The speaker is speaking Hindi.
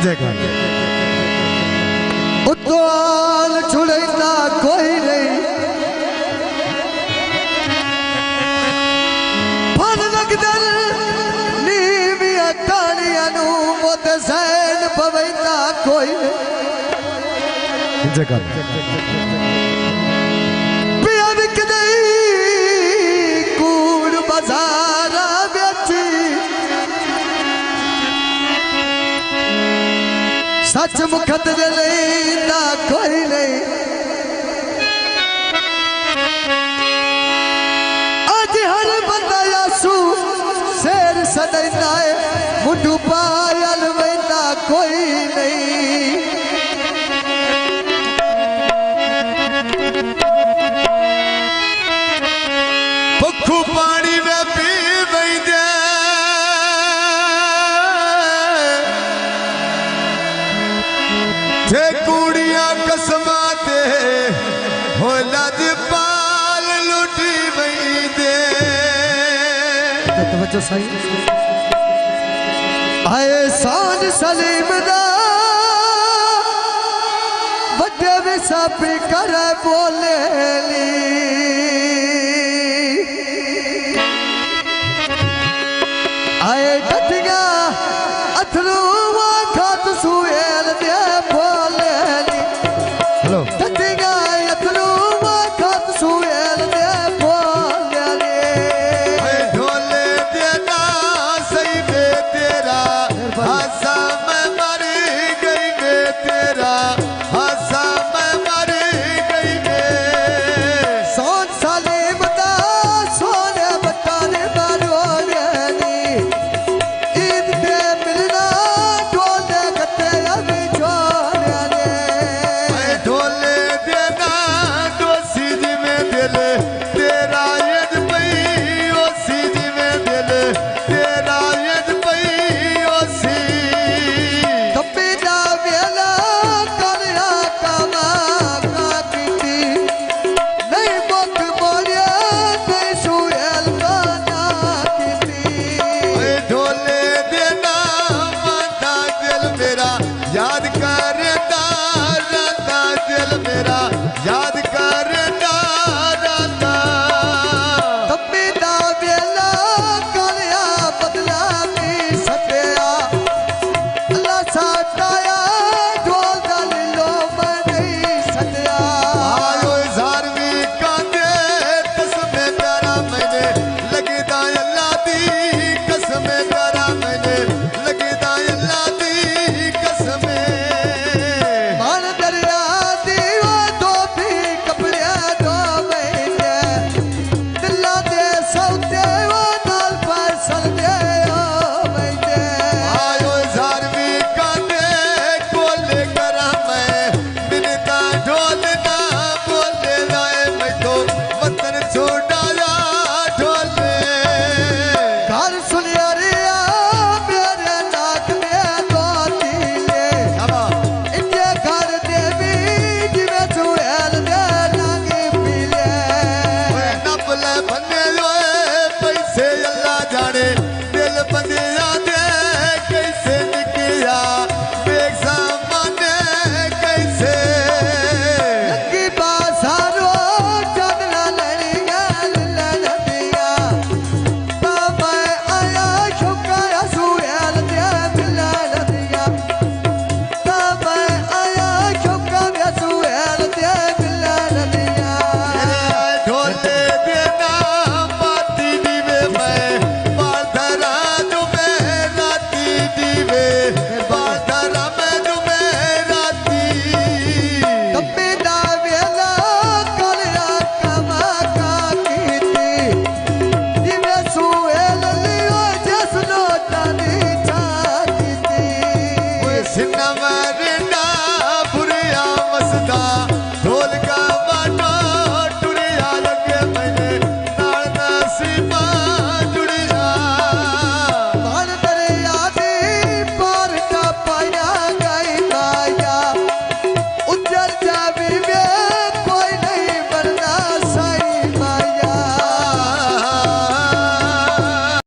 जगह उताल छुड़ैता कोई नहीं फन लगदल नीविया कानिया नू मोत सैन पवैता कोई नहीं जगह पिया विकदई कूड़ बाजारा बेची सच मुखत ना कोई नहीं आज हर बंदा यासू शेर सदैना है मुंडू पायल वेंदा कोई नहीं भुखू पानी में पी वेंदे थे कुड़िया कसमाते हो लज पाल लुटी वेंदे तवज्जो सही आए सान सलीम दा बड़े विसापी कर बोले ली आए डटिया अथरू खात सुएल दे बोले ली हेलो डटिया अथरू खात सुएल दे बोले ली ढोले देना सही बे तेरा हंसा मैं मर गई बे तेरा हंसा मैं मर गई बे सोन सलीम दा सोने बताने मारो नी ईद दे मिलना ढोले कते अभी छोड़े नी ढोले देना दोसी जी में दिल तेरा यद पई ओसी जी में दिल तेरा यद पई ओसी कपी दा वेला करया कमा का कीती नहीं मुख बोलिया नहीं सुएल गाना कीती ढोले देना माता दिल मेरा याद करता रहता दिल मेरा याद करता रहता कपी दा वेला करया बदला नी सटिया अल्लाह साटाया ढोल दा लीलो मैं नहीं सटिया आयो ज़ारवी कांदे कसमे प्यारा मैंने लगदा अल्लाह दी कसमे प्यारा मैंने लगदा अल्लाह दी कसमे मान दरिया दी वो दो भी कपड़िया दो महीने दिला दे सौते वो नाल पैसल दे ओ महीने आयो ज़ारवी कांदे कोले करा मैं मिनता ढोलना बोले राय मैं तो वतन छोड़ाया ढोले घर सुनिया रिया मेरे नाक में दो तीले इनके घर देवी जिवे चुड़ैल दे लागे पीले नपले बने पैसे अल्लाह जाने दिल बंदिया दे कैसे निकिया बेग सामाने कैसे लगी बाजारो चादरा लड़िया लड़िया बाबा आया शुक्र सुएल दे मिला लड़िया बाबा आया शुक्र सुएल दे मिला लड़िया ढोले देना माती दीवे मैं बाधरा तुम्हें राती दीवे बाधरा मैं तुम्हें राती कपी दा वेला करया कमा का कीती जिवे सुएल लियो जस लोटानी छाती सिन्ना मरना बुरिया मसदा